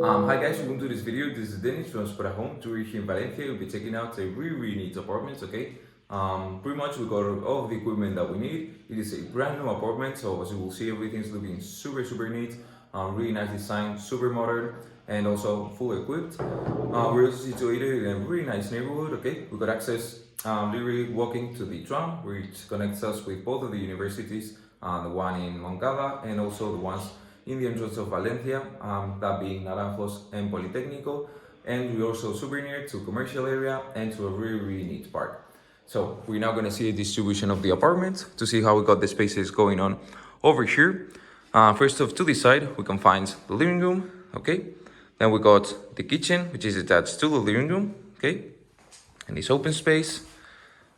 Hi guys, welcome to this video. This is Dennis from Spotahome. We're here in Valencia. We'll be checking out a really neat apartment, okay? Pretty much we got all of the equipment that we need. It is a brand new apartment, so as you will see, everything's looking super neat. Really nice design, super modern, and also full equipped. We're also situated in a really nice neighborhood, okay? We got access literally walking to the tram, which connects us with both of the universities, the one in Moncada and also the ones in the entrance of Valencia, that being Naranjos and Politécnico, and we're also super near to commercial area and to a really neat park. So we're now gonna see a distribution of the apartment to see how we got the spaces going on over here. First off, to the side, we can find the living room, okay? Then we got the kitchen, which is attached to the living room, okay? And this open space.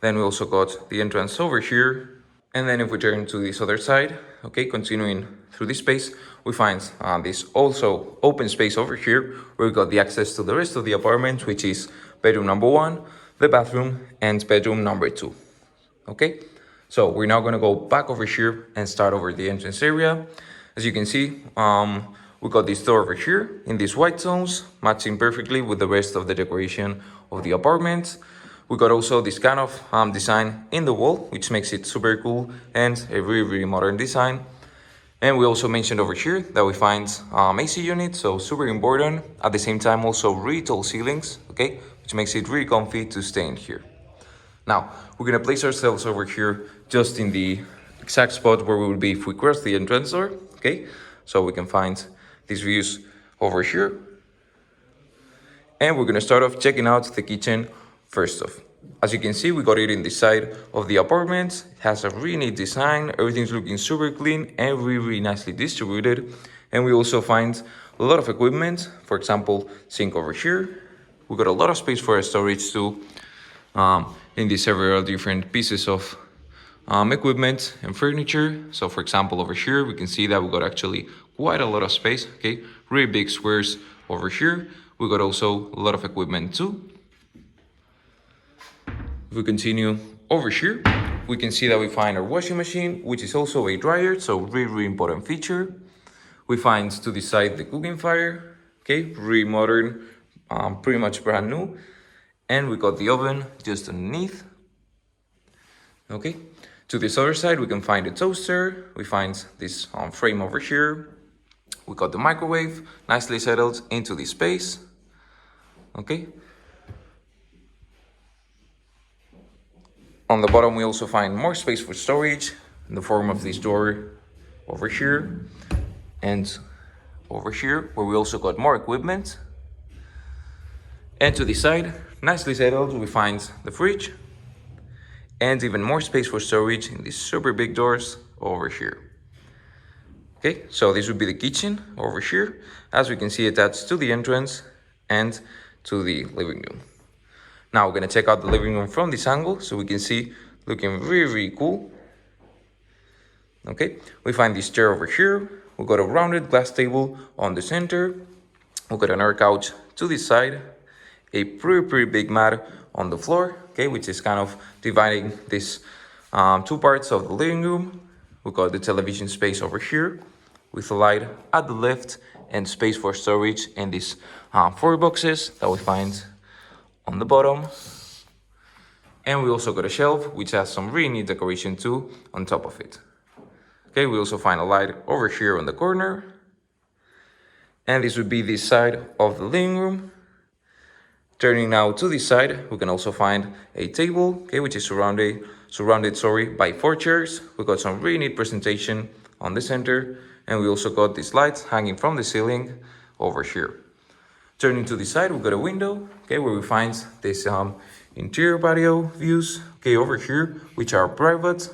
Then we also got the entrance over here. And then if we turn to this other side, okay, continuing through this space, we find this also open space over here where we got the access to the rest of the apartment, which is bedroom number 1, the bathroom, and bedroom number 2. Okay, so we're now gonna go back over here and start over the entrance area. As you can see, we got this door over here in these white tones, matching perfectly with the rest of the decoration of the apartment. We got also this kind of design in the wall, which makes it super cool and a really modern design. And we also mentioned over here that we find AC units, so super important. At the same time, also really tall ceilings, okay, which makes it really comfy to stay in here. Now, we're gonna place ourselves over here just in the exact spot where we will be if we cross the entrance door, okay? So we can find these views over here. And we're gonna start off checking out the kitchen first off. As you can see, we got it in the side of the apartment. It has a really neat design. Everything's looking super clean and really nicely distributed. And we also find a lot of equipment. For example, sink over here. We got a lot of space for our storage too. In these several different pieces of equipment and furniture. So for example, over here, we can see that we got actually quite a lot of space, okay? Really big squares over here. We got also a lot of equipment too. If we continue over here, we can see that we find our washing machine, which is also a dryer, so really important feature. We find to the side the cooking fire, okay, really modern, pretty much brand new. And we got the oven just underneath, okay. To this other side, we can find the toaster. We find this frame over here. We got the microwave, nicely settled into this space, okay. On the bottom, we also find more space for storage in the form of this door over here and over here, where we also got more equipment. And to the side, nicely settled, we find the fridge and even more space for storage in these super big doors over here. Okay, so this would be the kitchen over here, as we can see attached to the entrance and to the living room. Now we're gonna check out the living room from this angle so we can see looking really cool. Okay, we find this chair over here. We got a rounded glass table on the center. We got another couch to this side, a pretty big mat on the floor, okay, which is kind of dividing this two parts of the living room. We got the television space over here with a light at the left and space for storage in these 4 boxes that we find on the bottom. And we also got a shelf which has some really neat decoration too on top of it. Okay, we also find a light over here on the corner. And this would be this side of the living room. Turning now to this side, we can also find a table, okay, which is surrounded by 4 chairs. We got some really neat presentation on the center, and we also got these lights hanging from the ceiling over here. Turning to the side, we've got a window, okay, where we find this interior patio views, okay, over here, which are private.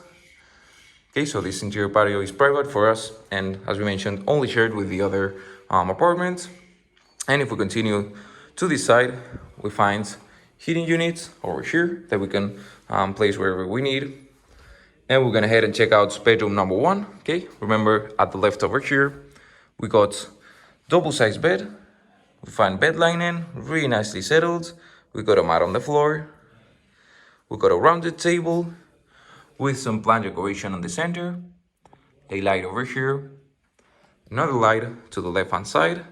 Okay, so this interior patio is private for us, and as we mentioned, only shared with the other apartments. And if we continue to this side, we find heating units over here that we can place wherever we need. And we're gonna head and check out bedroom number 1, okay? Remember, at the left over here, we got double-sized bed. We find bed linen, really nicely settled. We got a mat on the floor. We got a rounded table with some plant decoration on the center. A light over here. Another light to the left-hand side.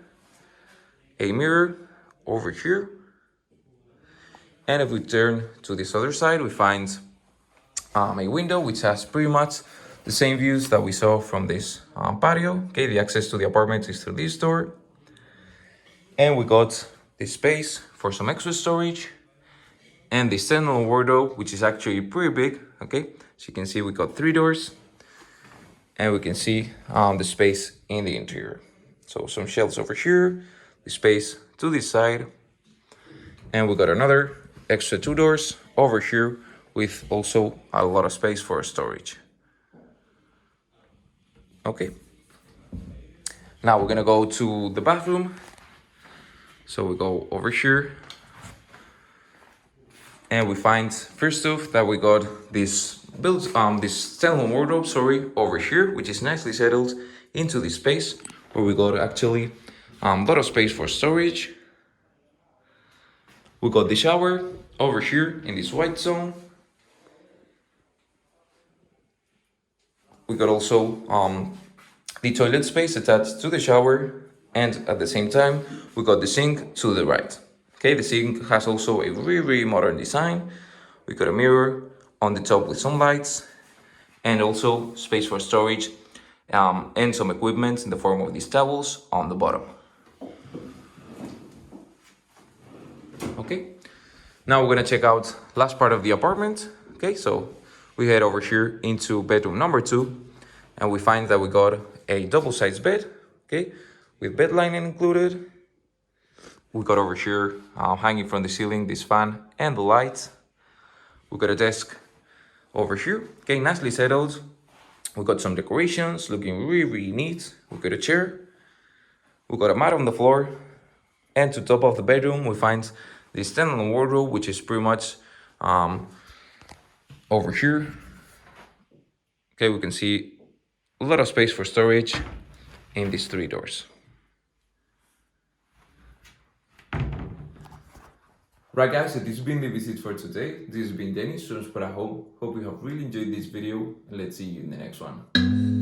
a mirror over here. And if we turn to this other side, we find a window which has pretty much the same views that we saw from this patio. Okay, the access to the apartment is through this door. And we got this space for some extra storage and the standalone wardrobe, which is actually pretty big. Okay, so you can see we got 3 doors and we can see the space in the interior. So some shelves over here, the space to this side, and we got another extra 2 doors over here with also a lot of space for storage. Okay, now we're gonna go to the bathroom. So we go over here and we find first off that we got this this standalone wardrobe, over here, which is nicely settled into this space where we got actually a lot of space for storage. We got the shower over here in this white zone. We got also the toilet space attached to the shower, and at the same time we got the sink to the right. Okay, the sink has also a really modern design. We got a mirror on the top with some lights, and also space for storage and some equipment in the form of these towels on the bottom. Okay, now we're gonna check out last part of the apartment. Okay, so we head over here into bedroom number 2, and we find that we got a double-sized bed, okay, with bed linen included. We got over here, hanging from the ceiling, this fan and the lights. We got a desk over here, okay, nicely settled. We got some decorations, looking really neat. We got a chair. We got a mat on the floor. And to top of the bedroom, we find the standalone wardrobe, which is pretty much over here. Okay, we can see a lot of space for storage in these 3 doors. Right guys, so this has been the visit for today. This has been Dennis from Spotahome. Hope you have really enjoyed this video, and let's see you in the next one.